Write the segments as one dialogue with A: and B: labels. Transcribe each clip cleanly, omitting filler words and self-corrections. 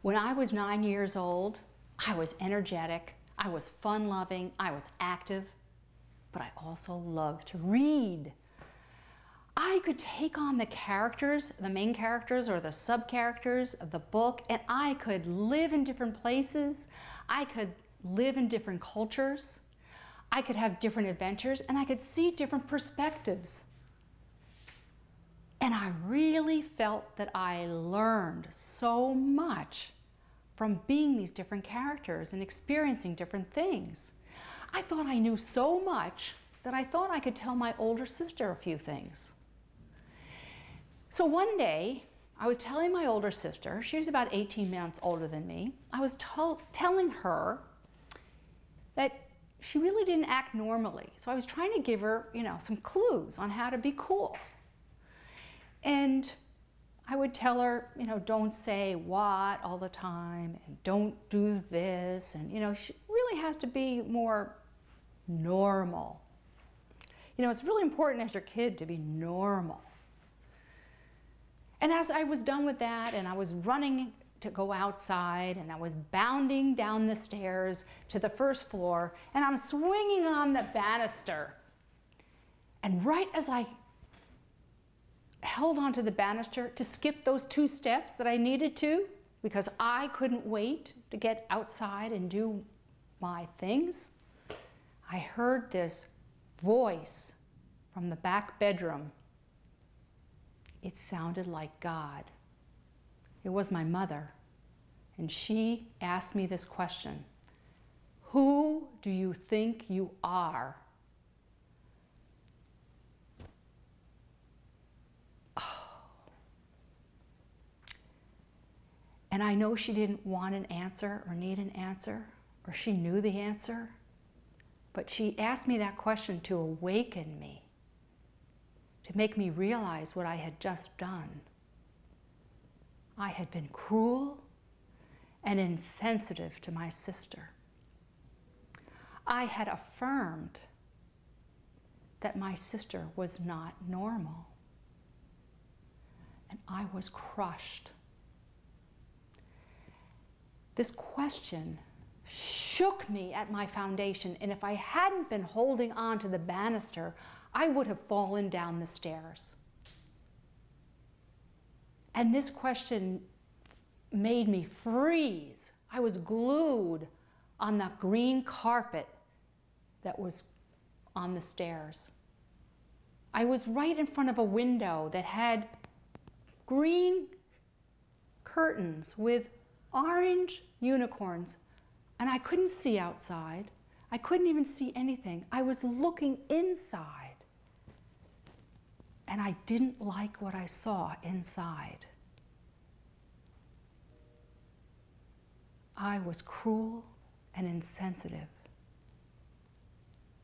A: When I was 9 years old, I was energetic, I was fun-loving, I was active, but I also loved to read. I could take on the characters, the main characters or the sub-characters of the book, and I could live in different places. I could live in different cultures. I could have different adventures, and I could see different perspectives. And I really felt that I learned so much from being these different characters and experiencing different things. I thought I knew so much that I thought I could tell my older sister a few things. So one day, I was telling my older sister, she was about 18 months older than me, I was telling her that she really didn't act normally. So I was trying to give her, some clues on how to be cool. And I would tell her, don't say what all the time, and don't do this, and she really has to be more normal. It's really important as your kid to be normal. And as I was done with that, and I was running to go outside, and I was bounding down the stairs to the first floor, and I'm swinging on the banister. And right as I held onto the banister to skip those 2 steps that I needed to, because I couldn't wait to get outside and do my things, I heard this voice from the back bedroom. It sounded like God. It was my mother, and she asked me this question: who do you think you are? And I know she didn't want an answer or need an answer, or she knew the answer, but she asked me that question to awaken me, to make me realize what I had just done. I had been cruel and insensitive to my sister. I had affirmed that my sister was not normal, and I was crushed. This question shook me at my foundation, and if I hadn't been holding on to the banister, I would have fallen down the stairs. And this question made me freeze. I was glued on the green carpet that was on the stairs. I was right in front of a window that had green curtains with orange unicorns, and I couldn't see outside. I couldn't even see anything. I was looking inside, and I didn't like what I saw inside. I was cruel and insensitive,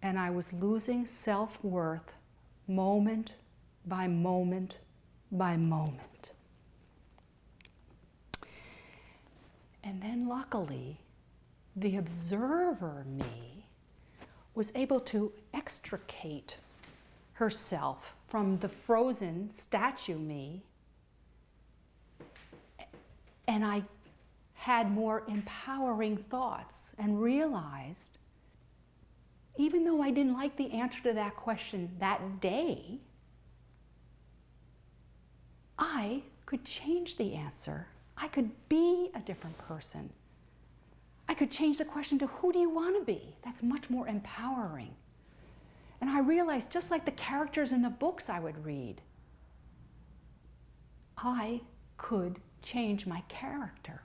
A: and I was losing self-worth moment by moment by moment. And then luckily, the observer me was able to extricate herself from the frozen statue me, and I had more empowering thoughts and realized, even though I didn't like the answer to that question that day, I could change the answer. I could be a different person. I could change the question to, who do you want to be? That's much more empowering. And I realized, just like the characters in the books I would read, I could change my character.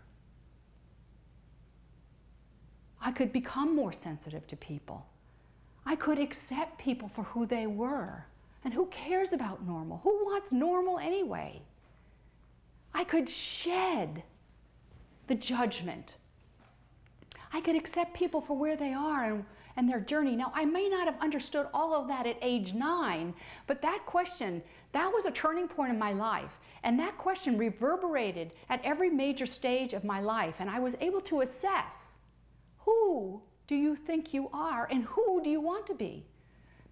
A: I could become more sensitive to people. I could accept people for who they were. And who cares about normal? Who wants normal anyway? I could shed the judgment. I could accept people for where they are and their journey. Now, I may not have understood all of that at age 9, but that question, that was a turning point in my life. And that question reverberated at every major stage of my life. And I was able to assess, who do you think you are and who do you want to be?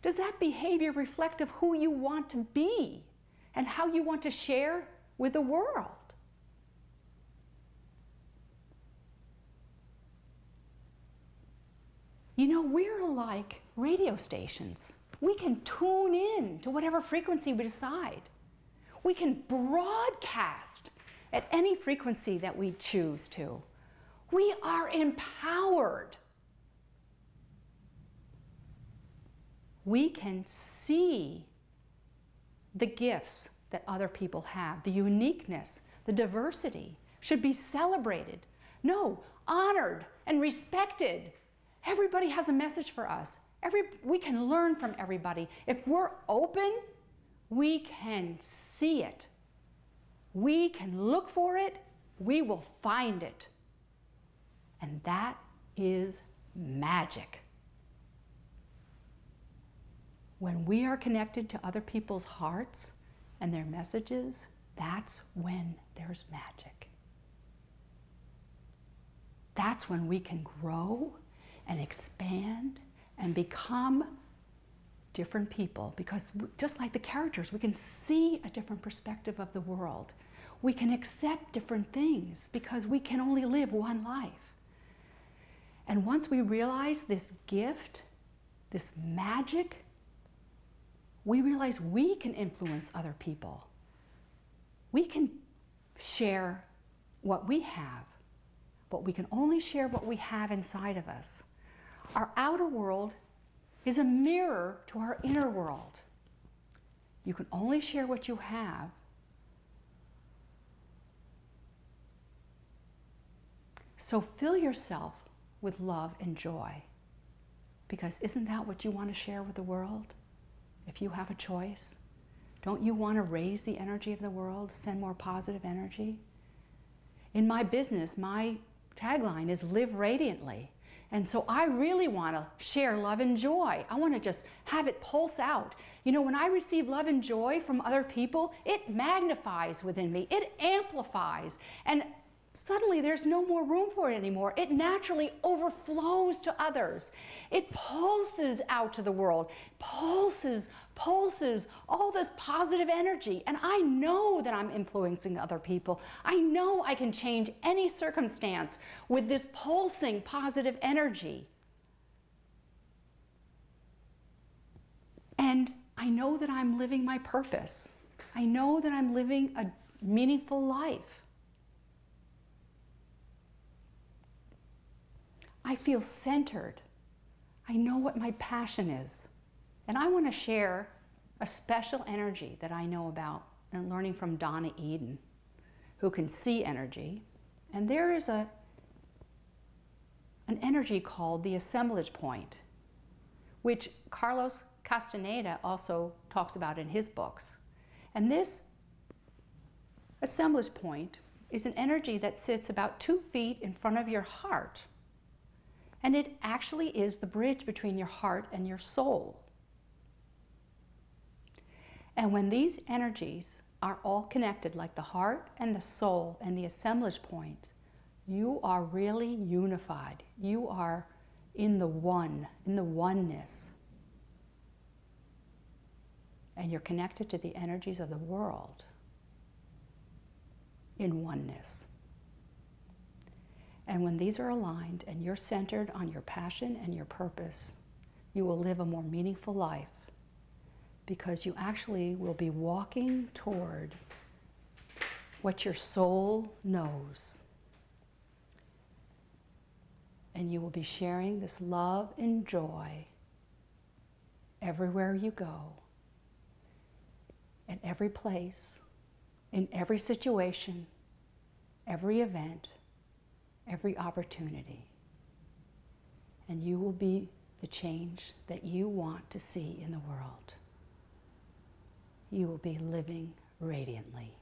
A: Does that behavior reflect of who you want to be and how you want to share with the world? You know, we're like radio stations. We can tune in to whatever frequency we decide. We can broadcast at any frequency that we choose to. We are empowered. We can see the gifts that other people have, the uniqueness, the diversity should be celebrated. No, honored and respected. Everybody has a message for us. We can learn from everybody. If we're open, we can see it. We can look for it. We will find it. And that is magic. When we are connected to other people's hearts and their messages, that's when there's magic. That's when we can grow and expand and become different people, because just like the characters, we can see a different perspective of the world. We can accept different things because we can only live one life. And once we realize this gift, this magic, we realize we can influence other people. We can share what we have, but we can only share what we have inside of us. Our outer world is a mirror to our inner world. You can only share what you have. So fill yourself with love and joy, because isn't that what you want to share with the world? If you have a choice, don't you want to raise the energy of the world, send more positive energy? In my business, my tagline is live radiantly. And so I really want to share love and joy. I want to just have it pulse out. You know, when I receive love and joy from other people, it magnifies within me, it amplifies, and suddenly there's no more room for it anymore. It naturally overflows to others. It pulses out to the world, pulses, all this positive energy. And I know that I'm influencing other people. I know I can change any circumstance with this pulsing positive energy. And I know that I'm living my purpose. I know that I'm living a meaningful life. I feel centered. I know what my passion is. And I want to share a special energy that I know about and learning from Donna Eden, who can see energy. And there is an energy called the assemblage point, which Carlos Castaneda also talks about in his books. And this assemblage point is an energy that sits about 2 feet in front of your heart. And it actually is the bridge between your heart and your soul. And when these energies are all connected, like the heart and the soul and the assemblage point, you are really unified. You are in the one, in the oneness. And you're connected to the energies of the world in oneness. And when these are aligned and you're centered on your passion and your purpose, you will live a more meaningful life, because you actually will be walking toward what your soul knows. And you will be sharing this love and joy everywhere you go, at every place, in every situation, every event, every opportunity. And you will be the change that you want to see in the world. You will be living radiantly.